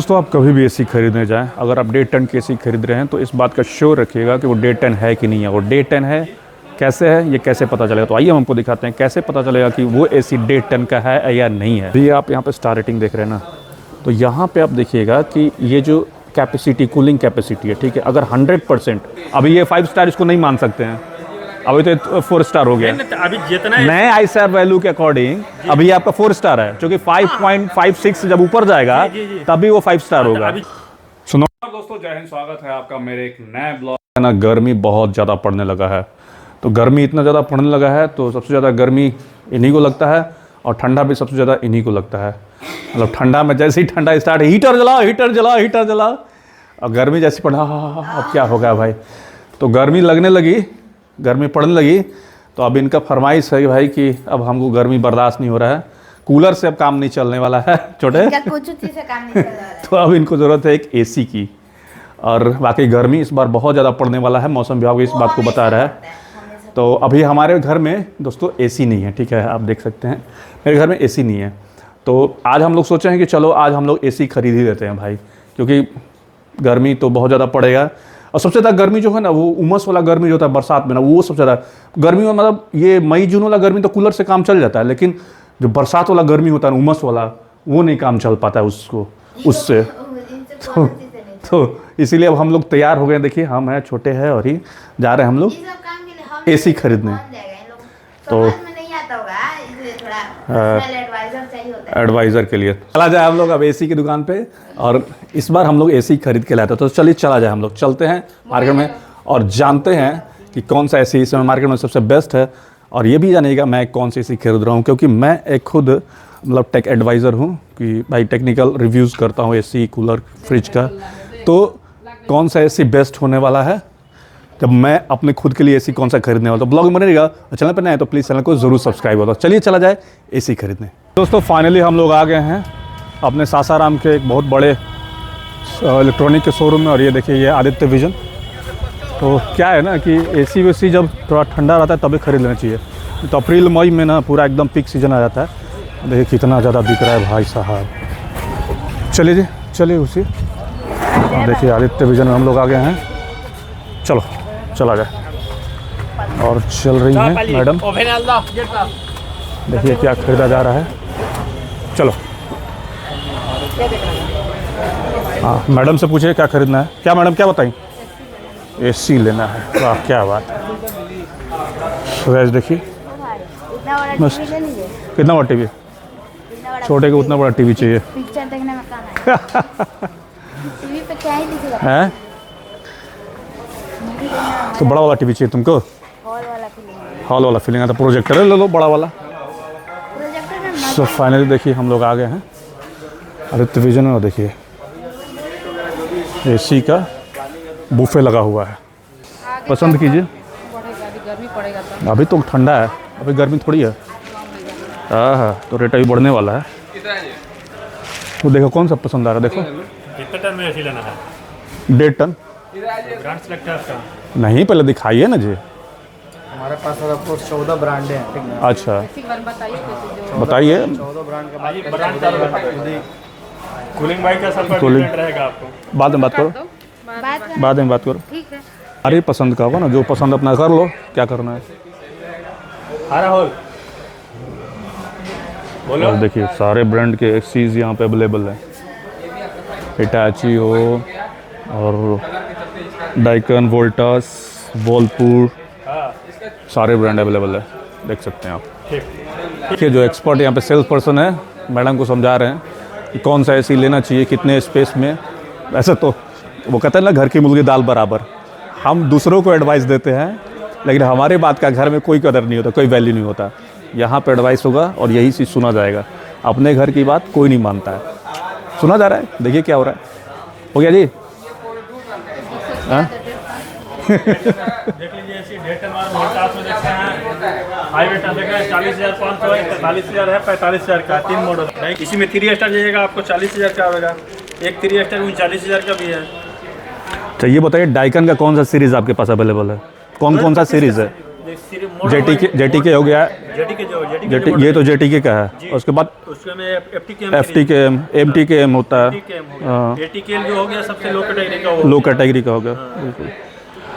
दोस्तों आप कभी भी एसी खरीदने जाएं, अगर आप 1.5 टन की एसी खरीद रहे हैं तो इस बात का श्योर रखिएगा कि वो 1.5 टन है कि नहीं है। और 1.5 टन है कैसे है, ये कैसे पता चलेगा? तो आइए हम आपको दिखाते हैं कैसे पता चलेगा कि वो एसी 1.5 टन का है या नहीं है। भी आप यहाँ पे स्टार रेटिंग देख रहे हैं ना, तो यहाँ पे आप देखिएगा कि ये जो कैपेसिटी, कूलिंग कैपेसिटी है, ठीक है, अगर 100%, अभी ये 5 स्टार इसको नहीं मान सकते हैं, अभी तो 4 स्टार हो गया। अभी जितना नए आईसीआर वैल्यू के अकॉर्डिंग अभी आपका 4 स्टार है, क्योंकि 5.56 जब ऊपर जाएगा तभी वो 5 स्टार होगा। सुनो दोस्तों, जय हिंद, स्वागत है आपका मेरे एक नए ब्लॉग में। ना गर्मी बहुत ज़्यादा पड़ने लगा है, तो गर्मी इतना ज़्यादा पड़ने लगा है तो सबसे ज़्यादा गर्मी इन्हीं को लगता है और ठंडा भी सबसे ज़्यादा इन्हीं को लगता है। मतलब ठंडा में जैसे ही ठंडा स्टार्ट, हीटर जलाओ हीटर जलाओ हीटर जलाओ, और गर्मी जैसी पड़ा, अब क्या होगा भाई। तो गर्मी लगने लगी, गर्मी पड़ने लगी, तो अब इनका फरमाइश है भाई कि अब हमको गर्मी बर्दाश्त नहीं हो रहा है, कूलर से अब काम नहीं चलने वाला है छोटे, कुछ चीज़ से काम नहीं चल रहा है। तो अब इनको ज़रूरत है एक एसी की। और बाकी गर्मी इस बार बहुत ज़्यादा पड़ने वाला है, मौसम विभाग इस बात को बता रहा है। तो अभी हमारे घर में दोस्तों एसी नहीं है, ठीक है, आप देख सकते हैं मेरे घर में एसी नहीं है। तो आज हम लोग सोचे हैं कि चलो आज हम लोग एसी खरीद ही लेते हैं भाई, क्योंकि गर्मी तो बहुत ज़्यादा पड़ेगा। और सबसे ज़्यादा गर्मी जो है ना, वो उमस वाला गर्मी जो होता है बरसात में ना, वो सबसे ज़्यादा गर्मी में, मतलब ये मई जून वाला गर्मी तो कूलर से काम चल जाता है, लेकिन जो बरसात वाला गर्मी होता है ना, उमस वाला, वो नहीं काम चल पाता है उससे। तो इसीलिए अब हम लोग तैयार हो गए। देखिए हम हैं, छोटे हैं, और ही जा रहे हैं हम लोग एसी खरीदने। तो एडवाइज़र के लिए चला जाए हम लोग अब एसी की दुकान पे, और इस बार हम लोग एसी खरीद के लाते हैं। तो चलिए चला जाए, हम लोग चलते हैं मार्केट में और जानते हैं कि कौन सा एसी इस समय मार्केट में सबसे बेस्ट है। और ये भी जानिएगा मैं कौन सी एसी खरीद रहा हूँ, क्योंकि मैं एक खुद मतलब टेक एडवाइज़र हूँ कि भाई टेक्निकल रिव्यूज़ करता हूँ एसी, कूलर, फ्रिज का। तो कौन सा एसी बेस्ट होने वाला है, जब मैं अपने खुद के लिए एसी कौन सा खरीदने वाला, तो ब्लॉग में रहेगा। चैनल पर नए हैं तो प्लीज़ चैनल को ज़रूर सब्सक्राइब होगा। चलिए चला जाए एसी खरीदने। दोस्तों फाइनली हम लोग आ गए हैं अपने सासाराम के एक बहुत बड़े इलेक्ट्रॉनिक के शोरूम में, और ये देखिए ये आदित्य विजन। तो क्या है ना कि एसी वेसी जब थोड़ा ठंडा रहता है तभी खरीद लेना चाहिए। तो अप्रैल मई में ना पूरा एकदम पीक सीजन आ जाता है। देखिए कितना ज़्यादा बिक रहा है भाई साहब। चलिए जी, चलिए उसी देखिए आदित्य विजन में हम लोग आ गए हैं। चलो चला जाए। और चल रही हैं मैडम, देखिए क्या खरीदा जा रहा है। चलो हाँ, मैडम से पूछिए क्या खरीदना है। क्या मैडम, क्या बताएं? एसी लेना है, वाह क्या बात है। वैसे देखिए मस्त, कितना बड़ा टीवी, छोटे को उतना बड़ा टीवी चाहिए। पिक्चर देखने में कहाँ है? टीवी पे क्या ही दिखेगा? हैं तो बड़ा वाला टीवी चाहिए तुमको? हॉल वाला फीलिंग आता, प्रोजेक्टर ले लो बड़ा वाला। तो फाइनली देखिए हम लोग आ गए हैं आदित्य विजन में। देखिए एसी का बुफे लगा हुआ है, पसंद कीजिए। अभी तो ठंडा है, अभी गर्मी थोड़ी है। हाँ, तो रेट अभी बढ़ने वाला है। तो देखो कौन सा पसंद आ रहा है। देखो कितने टन में एसी लेना है? 1.5 टन। ब्रांड सेलेक्ट है आपका? नहीं, पहले दिखाइए ना जी। हमारे पास 14 ब्रांड हैं। अच्छा बताइए। 14 ब्रांड का कूलिंग बाइक का सब डिफरेंट रहेगा आपको। बाद में बात करो, बाद में बात करो। ठीक है। अरे पसंद का होगा ना, जो पसंद अपना कर लो, क्या करना है। हाँ राहुल बोलो। और देखिए सारे ब्रांड के एसीज यहाँ पे अवेलेबल है। हिटाची हो और डाइकन, वोल्टास, वॉलपुर, सारे ब्रांड अवेलेबल है, देख सकते हैं आप। देखिए जो एक्सपर्ट यहाँ पे सेल्स पर्सन है, मैडम को समझा रहे हैं कि कौन सा एसी लेना चाहिए, कितने स्पेस में। वैसे तो वो कहते हैं ना, घर की मुर्गी दाल बराबर। हम दूसरों को एडवाइस देते हैं, लेकिन हमारे बात का घर में कोई कदर नहीं होता, कोई वैल्यू नहीं होता। यहाँ पे एडवाइस होगा और यही चीज़ सुना जाएगा। अपने घर की बात कोई नहीं मानता है, सुना जा रहा है। देखिए क्या हो रहा है। हो गया जी? हाँ देख लीजिए एसी 1.5 टन वाला वोल्टास में देखते हैं। हाई वेट देख रहे हैं 40,500 है, 45,000 है, 45,000 का 3 मॉडल है। इसी में 3 स्टार जाइएगा आपको 40,000 का आएगा। एक 3 स्टार 39,000 का भी है। तो ये बताइए डाइकन का कौन सा सीरीज़ आपके पास अवेलेबल है? कौन सा सीरीज़ है? जेटी के हो गया, जेटी के जो ये तो JTK का है। उसके बाद उसके में FTKM MTKM होता है। ATKL जो हो गया सबसे लो कैटेगरी का, लो कैटेगरी का हो गया, बिल्कुल।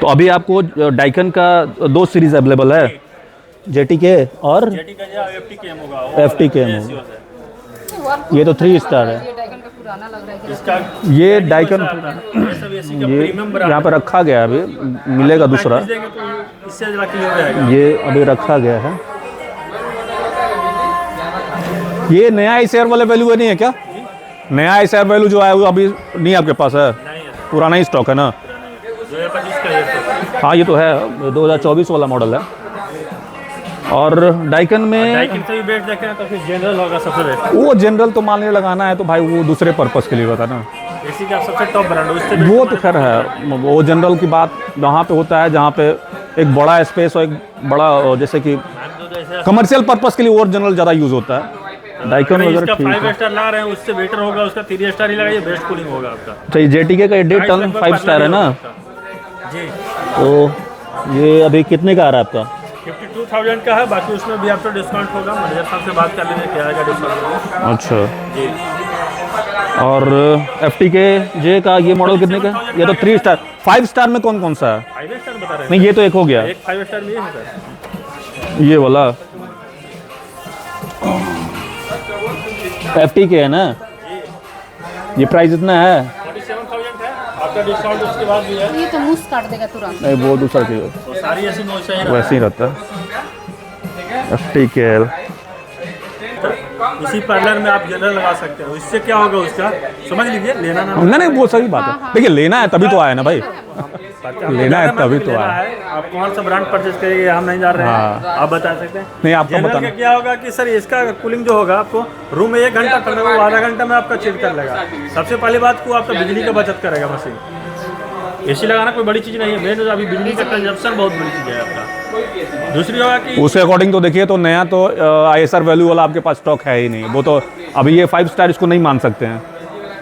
तो अभी आपको डाइकन का 2 सीरीज अवेलेबल है, JTK और FTKM होगा। FTKM होगा। ये तो 3 स्टार है। पुराना लग रहा है इसका ये डाइकन ये सब एसी का ये प्रीमियम ब्रांड यहाँ पे रखा गया है, अभी मिलेगा दूसरा। देंगे तो इससे ज़्यादा क्लियर रहेगा। ये अभी रखा गया है। ये नया आईसीआर वाला वैल्यू नहीं है क्या? नया आईसीआर वैल्यू जो है वो अभी नहीं आपके पास है, पुराना ही स्टॉक है ना? 2025 का ये हाँ ये तो है, 2024 वाला मॉडल है। और डाइकन में डाइकिन से भी बेस्ट देखें तो फिर जनरल होगा सबसे बेस्ट। वो जनरल तो मान लिया लगाना है तो भाई वो दूसरे पर्पस के लिए होता है ना, एसी का सबसे टॉप ब्रांड उससे वो तो खैर है। वो जनरल की बात वहाँ पे होता है जहाँ पे एक बड़ा स्पेस और एक बड़ा, जैसे कि कमर्शियल पर्पस के लिए और जनरल ज़्यादा यूज़ होता है। डाइकन वगैरह ठीक 5 है। स्टार ला रहे हैं, उससे बेटर होगा, उसका 3 स्टार ही लगाइए, बेस्ट कूलिंग होगा आपका। तो ये JTK का 1.5 टन 5 स्टार है ना? जी तो ये अभी कितने का आ रहा है आपका? 52,000 का है, बाकी उसमें भी आपको डिस्काउंट होगा। मैनेजर साहब से बात कर लेंगे क्या आएगा डिस्काउंट। अच्छा। जी और FTK का ये मॉडल कितने का है? ये तो 3 स्टार। 5 स्टार में कौन कौन सा है? 5 स्टार बता रहे हैं। नहीं ये तो एक हो गया, एक 5 स्टार में ये है सर। ये वाला FTK है ना? ये प्राइस इतना है? 47,000 है, आपका डिस्काउंट उसके बाद भी है। ये तो मुंह से काट देगा तुरंत। नहीं वो दूसरा चीज़ तो सारी ऐसी नोच है वैसे ही रहता है। FTK इसी पार्लर में आप जनरल लगा सकते हो। इससे क्या होगा उसका समझ लीजिए, लेना ना नहीं वो सही बात है। देखिए लेना है तभी तो आया ना भाई, लेना है तभी तो आया। आप कौन सा ब्रांड परचेज करेंगे हम नहीं जान रहे हैं, आप बता सकते हैं। नहीं आपको जनरल बताना का क्या होगा कि सर इसका कूलिंग जो होगा आपको रूम में 1 घंटा करना वो आधा घंटा में आपका चिल कर लेगा। सबसे पहली बात को आपका बिजली का बचत करेगा मशीन। एसी लगाना कोई बड़ी चीज़ नहीं है, मेन अभी बिजली का कंजप्शन बहुत बड़ी चीज़ है आपका। दूसरी होगा कि उसके अकॉर्डिंग तो देखिए तो नया तो ISR वैल्यू वाला आपके पास स्टॉक है ही नहीं। वो तो अभी ये 5 स्टार इसको नहीं मान सकते हैं,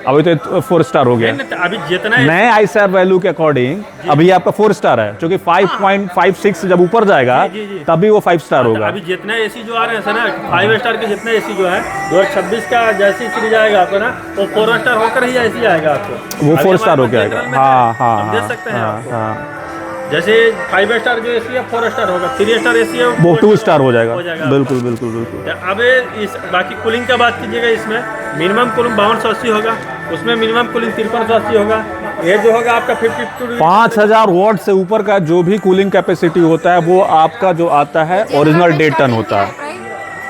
अभी तो 4 स्टार हो गया। अभी जितना नए ISR वैल्यू के अकॉर्डिंग अभी आपका 4 स्टार है, क्योंकि 5.56 जब ऊपर जाएगा तभी वो 5 स्टार होगा। अभी जितने एसी जो आ रहे हैं सर ना 5 स्टार के जितने एसी जो है 2026 का जैसे सीरीज आएगा आपको ना वो 4 स्टार होकर ही ऐसी आएगा आपको, वो 4 स्टार हो के आएगा। हाँ देख सकते हैं आपको। हाँ जैसे 5 स्टार जो एसी है 4 स्टार होगा, 3 स्टार एसी है वो 2 स्टार हो जाएगा। हो जाएगा। बिल्कुल बिल्कुल बिल्कुल। अब इस बाकी कूलिंग का बात कीजिएगा, इसमें मिनिमम कूलिंग 5280 होगा, उसमें मिनिमम कूलिंग 5380 होगा। ये जो होगा आपका 52 5000 वॉट से ऊपर का जो भी कूलिंग कैपेसिटी होता है वो आपका जो आता है ओरिजिनल 1.5 टन होता है।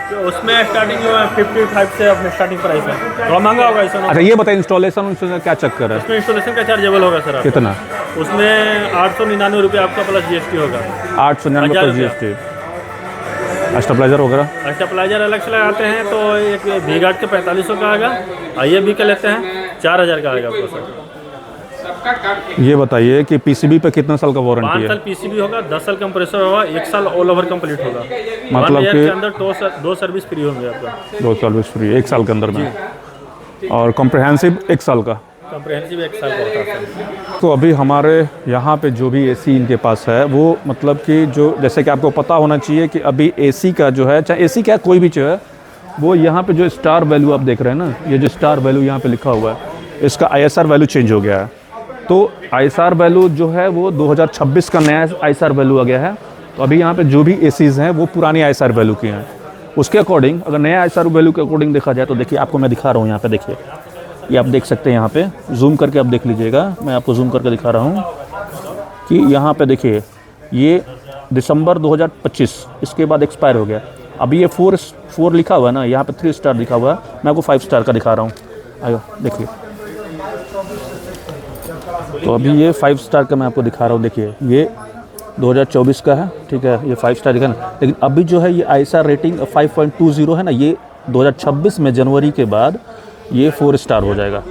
तो उसमें स्टार्टिंग जो है 55 से अपने स्टार्टिंग प्राइस है, थोड़ा महंगा होगा इसमें। अच्छा ये बताइए इंस्टॉलेशन उसमें क्या चक्कर है? उसमें इंस्टॉलेशन का चार्जेबल होगा सर आपका। कितना? उसमें 899 रुपये आपका प्लस GST होगा। 899 1000 प्लस GST। स्टेबलाइजर वगैरह स्टेबलाइजर अलग से लगाते हैं तो एक V-गार्ड के 4500 का आएगा, IFB का लेते हैं 4000 का आएगा आपको सर। ये बताइए कि PCB पे कितना साल का 5 वारंटी साल है? PCB होगा, 10 साल कंप्रेसर होगा, 1 साल ऑल ओवर कंप्लीट होगा। मतलब 1 ईयर कि के अंदर 2 सर्विस फ्री होंगे आपका। 2 सर्विस फ्री 1 साल के अंदर में, और कॉम्प्रिहेंसिव 1 साल का। कॉम्प्रिहेंसिव 1 साल का होता है। तो अभी हमारे यहाँ पे जो भी AC इनके पास है वो मतलब कि जो जैसे कि आपको पता होना चाहिए कि अभी AC का जो है, चाहे AC क्या कोई भी चीज़ है, वो यहाँ पे जो स्टार वैल्यू आप देख रहे हैं ना, ये जो स्टार वैल्यू यहाँ पे लिखा हुआ है इसका ISR वैल्यू चेंज हो गया है। तो ISR वैल्यू जो है वो 2026 का नया ISR वैल्यू आ गया है। तो अभी यहाँ पे जो भी ACs हैं वो पुरानी ISR वैल्यू की हैं। उसके अकॉर्डिंग अगर नया ISR वैल्यू के अकॉर्डिंग देखा जाए तो देखिए आपको मैं दिखा रहा हूँ यहाँ पे, देखिए ये आप देख सकते हैं यहाँ पे, जूम करके आप देख लीजिएगा, मैं आपको जूम करके दिखा रहा हूँ कि यहाँ पे देखिए ये दिसंबर 2025 इसके बाद एक्सपायर हो गया। अभी ये 4 लिखा हुआ है ना, यहाँ पे 3 स्टार लिखा हुआ है, मैं आपको 5 स्टार का दिखा रहा हूँ। आयो देखिए, तो अभी ये 5 स्टार का मैं आपको दिखा रहा हूँ। देखिए ये 2024 का है, ठीक है, ये 5 स्टार दिखा ना, लेकिन अभी जो है ये ISR रेटिंग 5.20 है ना, ये 2026 में जनवरी के बाद ये 4 स्टार हो जाएगा।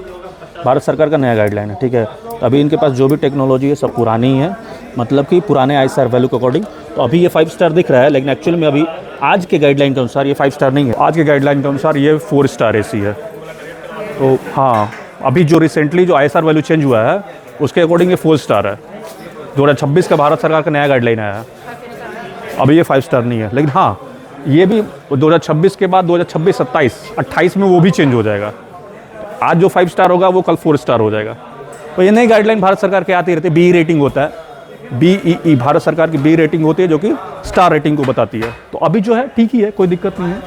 भारत सरकार का नया गाइडलाइन है, ठीक है। तो अभी इनके पास जो भी टेक्नोलॉजी है सब पुरानी ही है, मतलब कि पुराने ISR वैल्यू के अकॉर्डिंग। तो अभी ये 5 स्टार दिख रहा है, लेकिन एक्चुअल में अभी आज के गाइडलाइन के अनुसार ये 5 स्टार नहीं है। आज के गाइडलाइन के अनुसार ये 4 स्टार AC है। तो हाँ, अभी जो रिसेंटली जो ISR वैल्यू चेंज हुआ है उसके अकॉर्डिंग ये 4 स्टार है। 2026 का भारत सरकार का नया गाइडलाइन आया है, अभी ये 5 स्टार नहीं है। लेकिन हाँ, ये भी 2026 के बाद 2026, 28 में वो भी चेंज हो जाएगा। आज जो 5 स्टार होगा वो कल 4 स्टार हो जाएगा। तो ये नई गाइडलाइन भारत सरकार के आती रहती है। BE रेटिंग होता है, BEE भारत सरकार की BE रेटिंग होती है जो कि स्टार रेटिंग को बताती है। तो अभी जो है ठीक ही है, कोई दिक्कत नहीं है।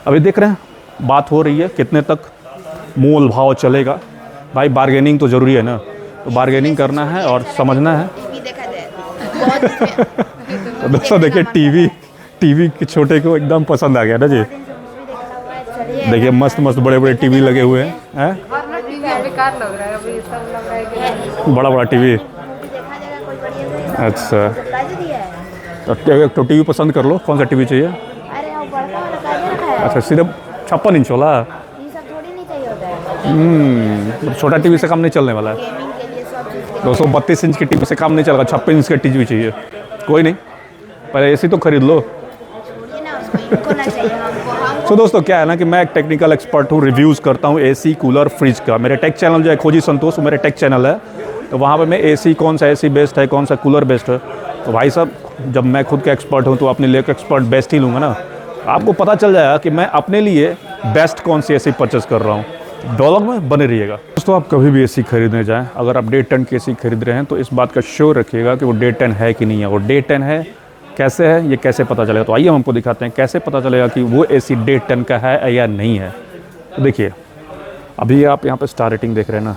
अभी देख रहे हैं बात हो रही है कितने तक मोल भाव चलेगा। भाई बार्गेनिंग तो ज़रूरी है ना, तो बार्गेनिंग करना है और समझना है। तो दोस्तों देखिए टीवी के छोटे को एकदम पसंद आ गया ना जी। देखिए मस्त मस्त बड़े बड़े टीवी लगे हुए हैं, बेकार लग रहा है अभी, सब लग रहा है बड़ा बड़ा टीवी। अच्छा तो टीवी पसंद कर लो, कौन सा टीवी चाहिए? अरे वो बड़का वाला काहे रखा है? अच्छा सिर्फ 56 इंच वाला। ये सब थोड़ी नहीं चाहिए होता है। छोटा टीवी से काम नहीं चलने वाला है। गेमिंग के लिए सब चीज़ 232 इंच की टीवी से काम नहीं चलेगा, 56 इंच का टीवी चाहिए। कोई नहीं, पहले AC तो खरीद लो। छोड़िए ना उसको, इनको ना चाहिए हमको। तो दोस्तों क्या है ना कि मैं एक टेक्निकल एक्सपर्ट हूँ, रिव्यूज़ करता हूँ AC कूलर फ्रिज का। मेरे टेक चैनल जो है खोजी संतोष, वो मेरे टेक चैनल है। तो वहाँ पे मैं AC कौन सा AC बेस्ट है, कौन सा कूलर बेस्ट है, तो भाई साहब जब मैं खुद का एक्सपर्ट हूँ तो अपने लिए एक्सपर्ट बेस्ट ही लूँगा ना। आपको पता चल जाएगा कि मैं अपने लिए बेस्ट कौन सी AC परचेस कर रहा हूँ। डॉलर में बने रहिएगा दोस्तों। आप कभी भी AC खरीदने जाएं, अगर आप Day 10 की AC खरीद रहे हैं तो इस बात का श्योर रखिएगा कि वो Day 10 है कि नहीं है। वो Day 10 है, कैसे है, ये कैसे पता चलेगा? तो आइए हम आपको दिखाते हैं कैसे पता चलेगा कि वो AC Day 10 का है या नहीं है। तो देखिए अभी आप यहाँ पे स्टार रेटिंग देख रहे हैं ना,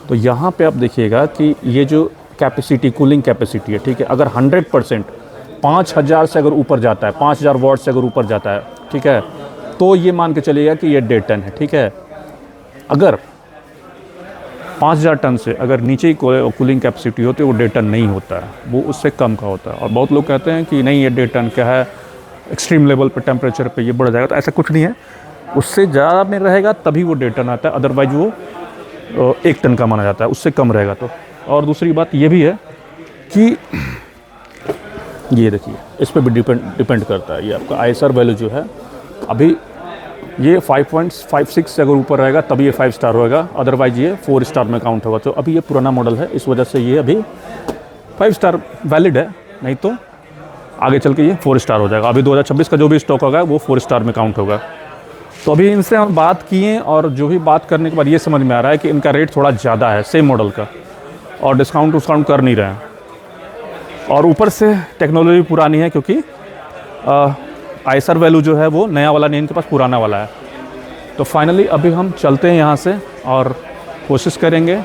तो यहाँ पे आप देखिएगा कि ये जो कैपेसिटी, कूलिंग कैपेसिटी है, ठीक है, अगर 100% 5000 से अगर ऊपर जाता है, 5000 वाट से अगर ऊपर जाता है, ठीक है, तो ये मान के चलिएगा कि ये Day 10 है, ठीक है। अगर 5000 टन से अगर नीचे ही कूलिंग कैपेसिटी होती है वो Day 10 नहीं होता है, वो उससे कम का होता है। और बहुत लोग कहते हैं कि नहीं ये Day 10 क्या है, एक्सट्रीम लेवल पे टेम्परेचर पे ये बढ़ जाएगा, तो ऐसा कुछ नहीं है। उससे ज़्यादा में रहेगा तभी वो Day 10 आता है, अदरवाइज वो 1 टन का माना जाता है, उससे कम रहेगा तो। और दूसरी बात ये भी है कि ये देखिए इस पर भी डिपेंड करता है। ये आपका ISR वैल्यू जो है अभी ये 5.56 से अगर ऊपर रहेगा तभी ये 5 स्टार होगा, अदरवाइज ये 4 स्टार में काउंट होगा। तो अभी ये पुराना मॉडल है, इस वजह से ये अभी 5 स्टार वैलिड है, नहीं तो आगे चल के ये 4 स्टार हो जाएगा। अभी 2026 का जो भी स्टॉक होगा वो 4 स्टार में काउंट होगा। तो अभी इनसे हम बात किए और जो भी बात करने के बाद ये समझ में आ रहा है कि इनका रेट थोड़ा ज़्यादा है सेम मॉडल का, और डिस्काउंट कर नहीं रहे हैं। और ऊपर से टेक्नोलॉजी पुरानी है, क्योंकि ISR वैल्यू जो है वो नया वाला नहीं, इनके पास पुराना वाला है। तो फाइनली अभी हम चलते हैं यहाँ से और कोशिश करेंगे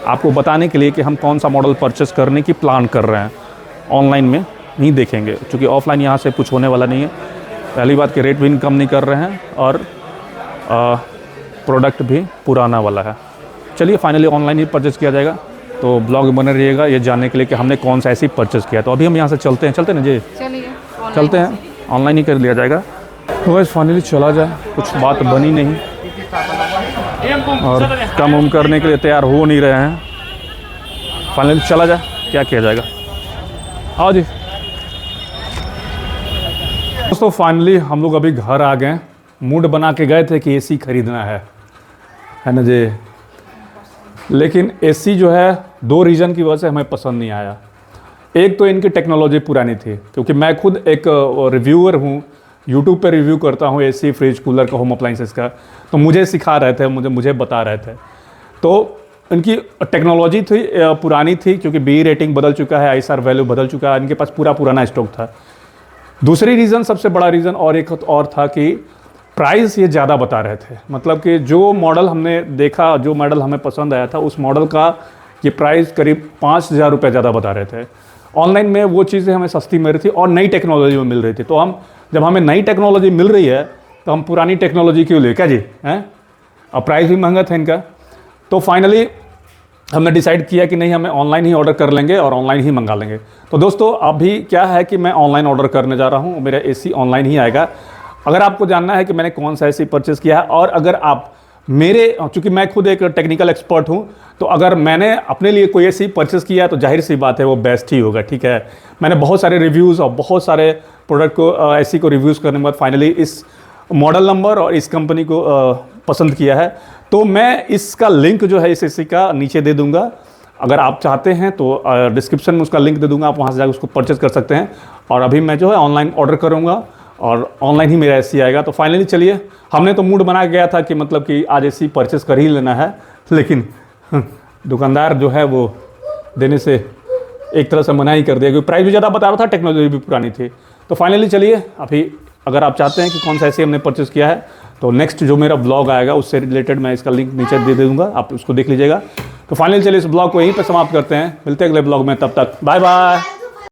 आपको बताने के लिए कि हम कौन सा मॉडल परचेस करने की प्लान कर रहे हैं। ऑनलाइन में नहीं देखेंगे, क्योंकि ऑफलाइन यहाँ से कुछ होने वाला नहीं है। पहली बात कि रेट भी कम नहीं कर रहे हैं और प्रोडक्ट भी पुराना वाला है। चलिए फाइनली ऑनलाइन ही परचेस किया जाएगा। तो ब्लॉग में बने रहिएगा ये जानने के लिए कि हमने कौन सा ऐसी परचेस किया। तो अभी हम यहाँ से चलते हैं ना जी, चलिए चलते हैं, ऑनलाइन ही कर लिया जाएगा। तो बस फाइनली चला जाए, कुछ बात बनी नहीं और कम उम करने के लिए तैयार हो नहीं रहे हैं। फाइनली चला जाए, क्या किया जाएगा। आओ जी दोस्तों, फाइनली हम लोग अभी घर आ गए। मूड बना के गए थे कि AC खरीदना है ना जी, लेकिन AC जो है 2 रीज़न की वजह से हमें पसंद नहीं आया। एक तो इनकी टेक्नोलॉजी पुरानी थी, क्योंकि मैं खुद एक रिव्यूअर हूँ, यूट्यूब पे रिव्यू करता हूँ AC, फ्रिज, कूलर का, होम अप्लाइंसेस का। तो मुझे सिखा रहे थे, मुझे बता रहे थे। तो इनकी टेक्नोलॉजी थी पुरानी थी, क्योंकि BE रेटिंग बदल चुका है, ISR वैल्यू बदल चुका है, इनके पास पुराना स्टॉक था। दूसरी रीज़न, सबसे बड़ा रीज़न और एक और था कि प्राइस ये ज़्यादा बता रहे थे। मतलब कि जो मॉडल हमने देखा, जो मॉडल हमें पसंद आया था, उस मॉडल का ये प्राइस करीब 5000 रुपये ज़्यादा बता रहे थे। ऑनलाइन में वो चीज़ें हमें सस्ती मिल रही थी और नई टेक्नोलॉजी में मिल रही थी। तो हम जब हमें नई टेक्नोलॉजी मिल रही है तो हम पुरानी टेक्नोलॉजी क्यों ले, क्या जी हैं? और प्राइस भी महंगा था इनका। तो फाइनली हमने डिसाइड किया कि नहीं, हमें ऑनलाइन ही ऑर्डर कर लेंगे और ऑनलाइन ही मंगा लेंगे। तो दोस्तों अभी क्या है कि मैं ऑनलाइन ऑर्डर करने जा रहा हूँ, मेरा AC ऑनलाइन ही आएगा। अगर आपको जानना है कि मैंने कौन सा AC परचेज़ किया है, और अगर आप चूँकि मैं खुद एक टेक्निकल एक्सपर्ट हूँ, तो अगर मैंने अपने लिए कोई AC परचेज़ किया है तो जाहिर सी बात है वो बेस्ट ही होगा, ठीक है। मैंने बहुत सारे रिव्यूज़ और बहुत सारे प्रोडक्ट को AC को रिव्यूज़ करने के बाद फाइनली इस मॉडल नंबर और इस कंपनी को पसंद किया है। तो मैं इसका लिंक जो है इस AC का नीचे दे दूँगा। अगर आप चाहते हैं तो डिस्क्रिप्शन में उसका लिंक दे दूँगा, आप वहाँ से जाकर उसको परचेज़ कर सकते हैं। और अभी मैं जो है ऑनलाइन ऑर्डर करूँगा और ऑनलाइन ही मेरा एसी आएगा। तो फाइनली चलिए, हमने तो मूड बना गया था कि मतलब कि आज एसी परचेस कर ही लेना है, लेकिन दुकानदार जो है वो देने से एक तरह से मना ही कर दिया, क्योंकि प्राइस भी ज़्यादा बता रहा था, टेक्नोलॉजी भी पुरानी थी। तो फाइनली चलिए, अभी अगर आप चाहते हैं कि कौन सा एसी हमने परचेस किया है, तो नेक्स्ट जो मेरा ब्लॉग आएगा उससे रिलेटेड मैं इसका लिंक नीचे दे दूँगा, आप उसको देख लीजिएगा। तो फाइनली चलिए इस ब्लॉग को यहीं पर समाप्त करते हैं, मिलते हैं अगले ब्लॉग में, तब तक बाय बाय।